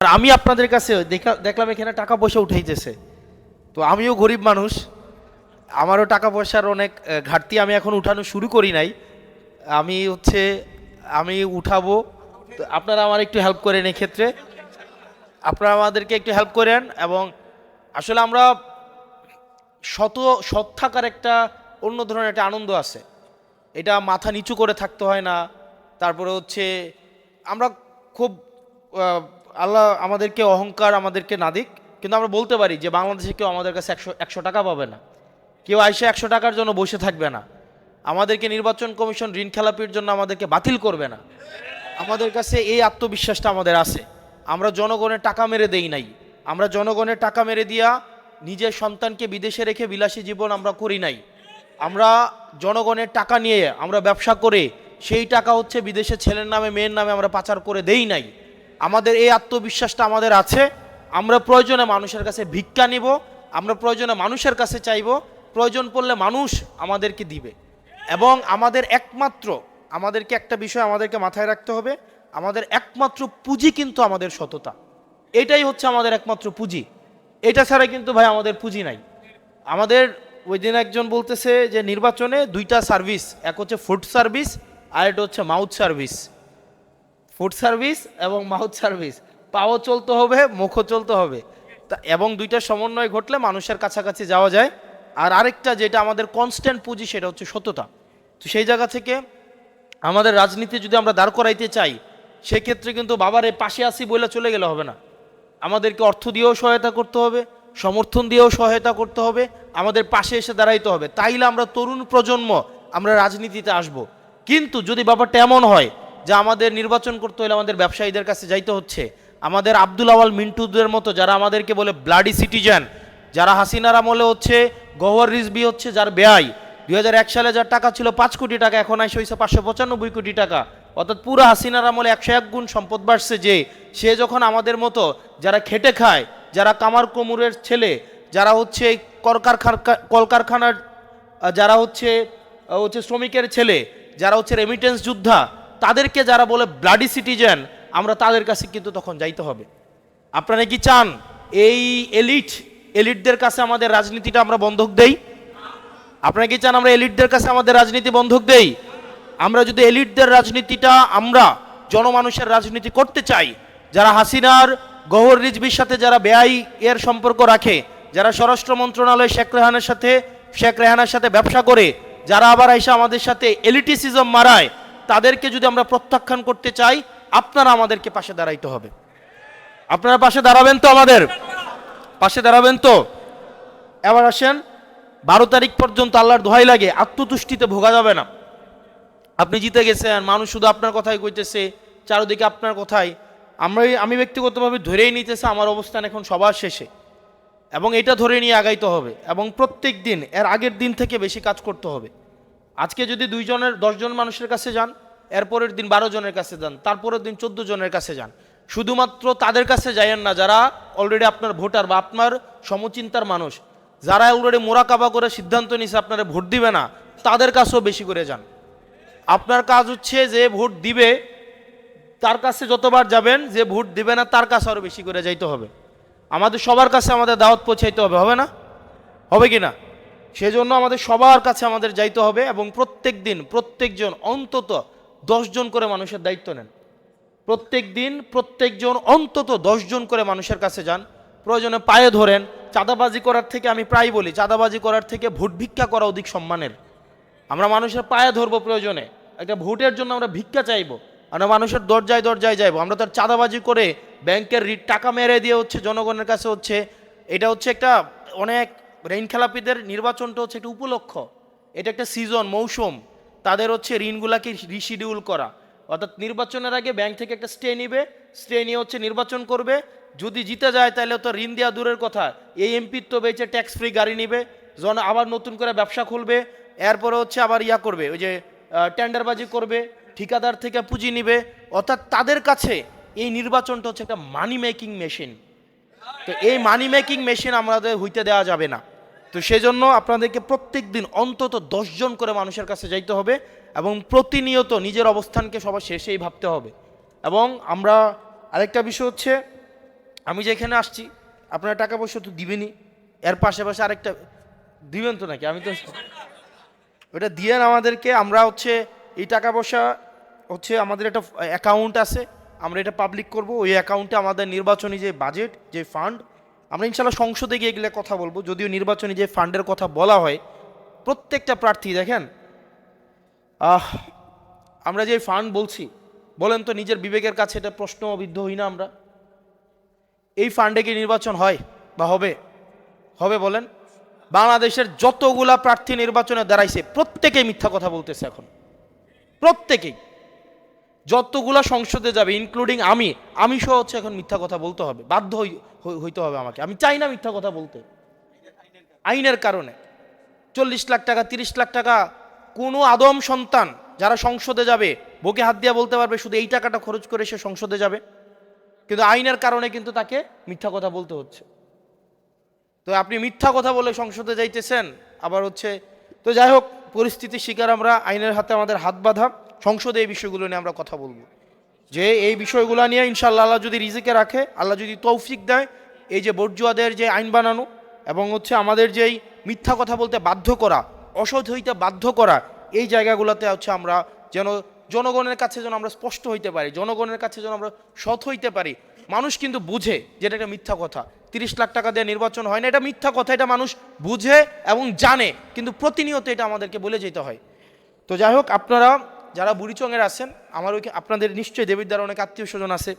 আর আমি আপনাদের কাছে দেখলাম এখানে টাকা পয়সা উঠাইতেছে, তো আমিও গরিব মানুষ, আমারও টাকা পয়সার অনেক ঘাটতি, আমি এখন উঠানো শুরু করি নাই। আমি আমি উঠাবো, তো আপনারা আমার একটু হেল্প করেন এই ক্ষেত্রে, আপনারা আমাদেরকে একটু হেল্প করেন। এবং আসলে আমরা সৎ থাকার একটা অন্য ধরনের একটা আনন্দ আছে, এটা মাথা নিচু করে থাকতে হয় না। তারপরে আমরা খুব আল্লাহ আমাদেরকে অহংকার আমাদেরকে না দিক, কিন্তু আমরা বলতে পারি যে বাংলাদেশে কেউ আমাদের কাছে একশো টাকা পাবে না, কেউ আইসে 100 টাকার জন্য বসে থাকবে না, আমাদেরকে নির্বাচন কমিশন ঋণ খেলাপির জন্য আমাদেরকে বাতিল করবে না। আমাদের কাছে এই আত্মবিশ্বাসটা আমাদের আছে। আমরা জনগণের টাকা মেরে দেই নাই, আমরা জনগণের টাকা মেরে দিয়া নিজের সন্তানকে বিদেশে রেখে বিলাসী জীবন আমরা করি নাই। আমরা জনগণের টাকা নিয়ে আমরা ব্যবসা করে সেই টাকা বিদেশে ছেলের নামে মেয়ের নামে আমরা পাচার করে দেই নাই। আমাদের এই আত্মবিশ্বাসটা আমাদের আছে। আমরা প্রয়োজনে মানুষের কাছে ভিক্ষা নিব, আমরা প্রয়োজনে মানুষের কাছে চাইব, প্রয়োজন পড়লে মানুষ আমাদেরকে দিবে। এবং আমাদেরকে একটা বিষয় আমাদেরকে মাথায় রাখতে হবে, আমাদের একমাত্র পুঁজি কিন্তু আমাদের সততা। এটাই হচ্ছে আমাদের একমাত্র পুঁজি, এটা ছাড়া কিন্তু ভাই আমাদের পুঁজি নাই। আমাদের ওই দিন একজন বলতেছে যে নির্বাচনে 2টা সার্ভিস, এক হচ্ছে ফুড সার্ভিস আর এটা হচ্ছে মাউথ সার্ভিস। ফুড সার্ভিস এবং মাউথ সার্ভিস, পাও চলতে হবে, মুখও চলতে হবে, এবং 2টার সমন্বয় ঘটলে মানুষের কাছাকাছি যাওয়া যায়। আর আরেকটা যেটা আমাদের কনস্ট্যান্ট পুঁজি, সেটা হচ্ছে সততা। তো সেই জায়গা থেকে আমাদের রাজনীতি যদি আমরা দাঁড় করাইতে চাই, সেক্ষেত্রে কিন্তু বাবারে পাশে আসি বলে চলে গেলে হবে না, আমাদেরকে অর্থ দিয়েও সহায়তা করতে হবে, সমর্থন দিয়েও সহায়তা করতে হবে, আমাদের পাশে এসে দাঁড়াইতে হবে। তাইলে আমরা তরুণ প্রজন্ম আমরা রাজনীতিতে আসব। কিন্তু যদি ব্যাপারটা এমন হয় যে আমাদের নির্বাচন করতে হলে আমাদের ব্যবসায়ীদের কাছে যাইতে হচ্ছে, আমাদের আব্দুল আওয়াল মিন্টুদের মতো যারা আমাদেরকে বলে ব্লাডি সিটিজেন, যারা হাসিনার আমলে গওহর রিজভী যার ব্যয় 2001 সালে যার টাকা ছিল 5 কোটি টাকা, এখন আসে হয়েছে 595 কোটি টাকা। অর্থাৎ পুরো হাসিনার আমলে 101 গুণ সম্পদ বাড়ছে। সে যখন আমাদের মতো যারা খেটে খায়, যারা কামার কোমরের ছেলে, যারা কলকারখানার, যারা শ্রমিকের ছেলে, যারা রেমিটেন্স যোদ্ধা, তাদেরকে যারা বলে ব্লাডি সিটিজেন, আমরা তাদের কাছে কিন্তু তখন যাইতে হবে। আপনারা কি চান এই এলিটদের কাছে আমাদের রাজনীতিটা আমরা বন্ধক দেই? আপনারা কি চান আমরা এলিটদের কাছে আমাদের রাজনীতি বন্ধক দেই? আমরা যদি এলিটদের রাজনীতিটা, আমরা জনমানুষের রাজনীতি করতে চাই, যারা হাসিনার গওহর রিজভির সাথে যারা বেআই এর সম্পর্ক রাখে, যারা স্বরাষ্ট্র মন্ত্রণালয় শেখ রেহানার সাথে ব্যবসা করে, যারা আবার আইসা আমাদের সাথে এলিটিসিজম মারায়, তাদেরকে যদি আমরা প্রত্যাখ্যান করতে চাই, আপনারা আমাদেরকে পাশে দাঁড়াইতে হবে। আপনারা পাশে দাঁড়াবেন তো? আমাদের পাশে দাঁড়াবেন তো? এবার আসেন, 12 তারিখ পর্যন্ত আল্লাহর দোহাই লাগে আত্মতুষ্টিতে ভোগা যাবে না। আপনি জিতে গেছেন, মানুষ শুধু আপনার কথাই কইতেছে, চারদিকে আপনার কথাই। আমি ব্যক্তিগতভাবে ধরেই নিতেছে আমার অবস্থান এখন সবার শেষে, এবং এটা ধরে নিয়ে আগাইতে হবে, এবং প্রত্যেক দিন এর আগের দিন থেকে বেশি কাজ করতে হবে। আজকে যদি 10 জন মানুষের কাছে যান, এরপরের দিন 12 জনের কাছে যান, তারপরের দিন 14 জনের কাছে যান। শুধুমাত্র তাদের কাছে যাইয়েন না যারা অলরেডি আপনার ভোটার বা আপনার সমচিন্তার মানুষ, যারা অলরেডি মোরাকাবা করে সিদ্ধান্ত নিছে আপনারা ভোট দিবে না, তাদের কাছেও বেশি করে যান। আপনার কাজ যে ভোট দিবে তার কাছে যতবার যাবেন, যে ভোট দিবে না তার কাছে আরও বেশি করে যাইতে হবে। আমাদের সবার কাছে আমাদের দাওয়াত পৌঁছাইতে হবে, হবে না? হবে কি না? সেজন্য আমাদের সবার কাছে আমাদের যাইতে হবে, এবং প্রত্যেক দিন প্রত্যেকজন অন্তত 10 জন করে মানুষের দায়িত্ব নেন। প্রত্যেক দিন প্রত্যেকজন অন্তত 10 জন করে মানুষের কাছে যান, প্রয়োজনে পায়ে ধরেন। চাঁদাবাজি করার থেকে, আমি প্রায় বলি, চাঁদাবাজি করার থেকে ভোট ভিক্ষা করা অধিক সম্মানের। আমরা মানুষের পায়ে ধরবো, প্রয়োজনে একটা ভোটের জন্য আমরা ভিক্ষা চাইবো, আমরা মানুষের দরজায় দরজায় যাইবো। আমরা তার চাঁদাবাজি করে ব্যাংকের টাকা মেরে দিয়ে জনগণের কাছে এটা একটা অনেক ঋণ খেলাপিদের নির্বাচনটা একটা উপলক্ষ, এটা একটা সিজন, মৌসুম। তাদের ঋণগুলাকে রিশিডিউল করা, অর্থাৎ নির্বাচনের আগে ব্যাংক থেকে একটা স্টে নিবে, স্টে নিয়ে নির্বাচন করবে। যদি জিতে যায় তাহলে তো ঋণ দেওয়া দূরের কথা, এই এমপির তো বেঁচে ট্যাক্স ফ্রি গাড়ি নিবে, আবার নতুন করে ব্যবসা খুলবে, এরপরে আবার করবে, টেন্ডারবাজি করবে, ঠিকাদার থেকে পুঁজি নিবে। অর্থাৎ তাদের কাছে এই নির্বাচনটা একটা মানি মেকিং মেশিন। তো এই মানি মেকিং মেশিন আমাদের হইতে দেওয়া যাবে না। তো সেজন্য আপনাদেরকে প্রত্যেক দিন অন্তত 10 জন করে মানুষের কাছে যাইতে হবে, এবং প্রতিনিয়ত নিজের অবস্থানকে সবার শেষেই ভাবতে হবে। এবং আমরা আরেকটা বিষয় আমি যেখানে আসছি আপনারা টাকা পয়সা তো দিবেনই, এর পাশে পাশে আরেকটা দিবেন তো নাকি? আমি তো ওটা দিয়েন আমাদেরকে। আমরা হচ্ছে এই টাকা পয়সা হচ্ছে আমাদের একটা অ্যাকাউন্ট আছে, আমরা এটা পাবলিক করব। ওই অ্যাকাউন্টে আমাদের নির্বাচনী যে বাজেট, যে ফান্ড, আমরা ইনশাল্লাহ সংসদে গিয়ে এগুলো কথা বলবো। যদিও নির্বাচনী যে ফান্ডের কথা বলা হয়, প্রত্যেকটা প্রার্থী দেখেন, আমরা যে ফান্ড বলছি, বলেন তো নিজের বিবেকের কাছে এটা প্রশ্নবিদ্ধ হই না আমরা? এই ফান্ডে কি নির্বাচন হয় বা হবে? হবে বলেন? বাংলাদেশের যতগুলা প্রার্থী নির্বাচনে দাঁড়াইছে প্রত্যেকেই মিথ্যা কথা বলতেছে এখন, প্রত্যেকেই। যতগুলা সংসদে যাবে ইনক্লুডিং আমি সহ হচ্ছে এখন মিথ্যা কথা বলতে হবে, বাধ্য হইতে হবে আমাকে। আমি চাই না মিথ্যা কথা বলতে, আইনের কারণে। 40 লাখ টাকা 30 লাখ টাকা কোনো আদম সন্তান যারা সংসদে যাবে বুকে হাত দিয়ে বলতে পারবে শুধু এই টাকাটা খরচ করে সে সংসদে যাবে? কিন্তু আইনের কারণে কিন্তু তাকে মিথ্যা কথা বলতে হচ্ছে। তো আপনি মিথ্যা কথা বলে সংসদে যাইতেছেন, আবার হচ্ছে। তো যাই হোক, পরিস্থিতির শিকার আমরা, আইনের হাতে আমাদের হাত বাঁধা। সংসদে এই বিষয়গুলো নিয়ে আমরা কথা বলবো, যে এই বিষয়গুলো নিয়ে ইনশাআল্লাহ আল্লাহ যদি রিজিকে রাখে, আল্লাহ যদি তৌফিক দেয়, এই যে বর্জুয়াদের যে আইন বানানো এবং হচ্ছে আমাদের যেই মিথ্যা কথা বলতে বাধ্য করা, অসৎ হইতে বাধ্য করা, এই জায়গাগুলোতে হচ্ছে আমরা যেন জনগণের কাছে যেন আমরা স্পষ্ট হইতে পারি, জনগণের কাছে যেন আমরা সৎ হইতে পারি। মানুষ কিন্তু বুঝে যে এটা একটা মিথ্যা কথা, 30 লাখ টাকা দিয়ে নির্বাচন হয় না, এটা মিথ্যা কথা, এটা মানুষ বুঝে এবং জানে, কিন্তু প্রতিনিয়ত এটা আমাদেরকে বলে যেতে হয়। তো যাই হোক, আপনারা যারা বুড়িচংয়ের আছেন, আমার ওই আপনাদের নিশ্চয়ই দেবিদ্বার অনেক আত্মীয় স্বজন আছে,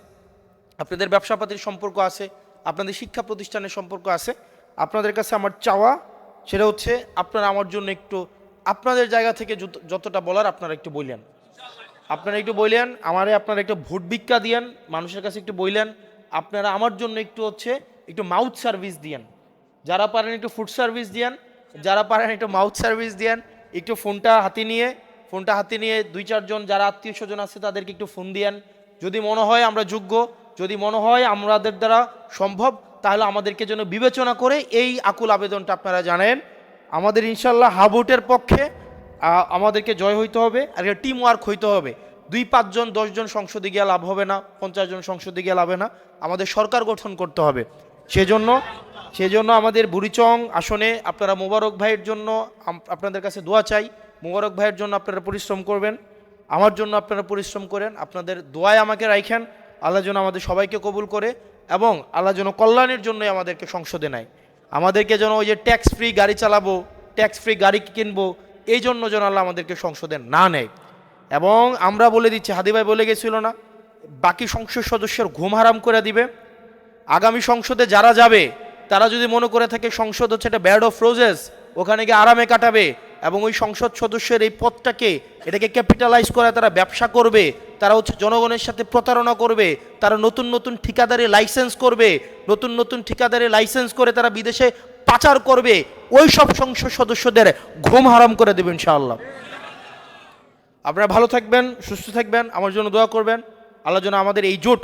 আপনাদের ব্যবসাপাতির সম্পর্ক আছে, আপনাদের শিক্ষা প্রতিষ্ঠানের সম্পর্ক আছে। আপনাদের কাছে আমার চাওয়া সেটা হচ্ছে আপনারা আমার জন্য একটু আপনাদের জায়গা থেকে যতটা বলার আপনারা একটু বললেন, আপনারা একটু বললেন আমারে, আপনারা একটু ভোট ভিক্ষা দিয়েন, মানুষের কাছে একটু বললেন। আপনারা আমার জন্য একটু হচ্ছে একটু মাউথ সার্ভিস দিয়েন, যারা পারেন একটু ফুড সার্ভিস দিয়েন, যারা পারেন একটু মাউথ সার্ভিস দিয়েন। একটু ফোনটা হাতে নিয়ে 2-4 জন যারা আত্মীয় স্বজন আছে তাদেরকে একটু ফোন দিয়েন। যদি মনে হয় আমরা যোগ্য, যদি মনে হয় আমাদের দ্বারা সম্ভব, তাহলে আমাদেরকে যেন বিবেচনা করে এই আকুল আবেদনটা আপনারা জানেন। আমাদের ইনশাল্লাহ হাবুটের পক্ষে আমাদেরকে জয় হইতে হবে, আর একটা টিম ওয়ার্ক হইতে হবে। 2-5 জন 10 জন সংসদে গিয়ে লাভ হবে না, 50 জন সংসদে গিয়ে লাভ হবে না, আমাদের সরকার গঠন করতে হবে। সেজন্য আমাদের বুড়িচং আসনে আপনারা মোবারক ভাইয়ের জন্য আপনাদের কাছে দোয়া চাই। মোবারক ভাইয়ের জন্য আপনারা পরিশ্রম করবেন, আমার জন্য আপনারা পরিশ্রম করেন, আপনাদের দোয়ায় আমাকে রাখেন। আল্লাহ যেন আমাদের সবাইকে কবুল করে এবং আল্লাহ যেন কল্যাণের জন্যই আমাদেরকে সংসদে নেয়। আমাদেরকে যেন ওই যে ট্যাক্স ফ্রি গাড়ি চালাবো, ট্যাক্স ফ্রি গাড়ি কিনবো, এই জন্য যেন আল্লাহ আমাদেরকে সংসদে না নেয়। এবং আমরা বলে দিচ্ছি, হাদি ভাই বলে গেছিল না, বাকি সংসদ সদস্যের ঘুম হারাম করে দিবে। আগামী সংসদে যারা যাবে তারা যদি মনে করে থাকে সংসদ হচ্ছে একটা ব্যাড অফ রোজেস, ওখানে গিয়ে আরামে কাটাবে এবং ওই সংসদ সদস্যের এই পদটাকে এটাকে ক্যাপিটালাইজ করে তারা ব্যবসা করবে, তারা হচ্ছে জনগণের সাথে প্রতারণা করবে, তারা নতুন নতুন ঠিকাদারি লাইসেন্স করবে, নতুন নতুন ঠিকাদারি লাইসেন্স করে তারা বিদেশে পাচার করবে, ওই সব সংসদ সদস্যদের ঘুম হারাম করে দেবেন ইনশাআল্লাহ। আপনারা ভালো থাকবেন, সুস্থ থাকবেন, আমার জন্য দোয়া করবেন। আল্লাহ যেন আমাদের এই জোট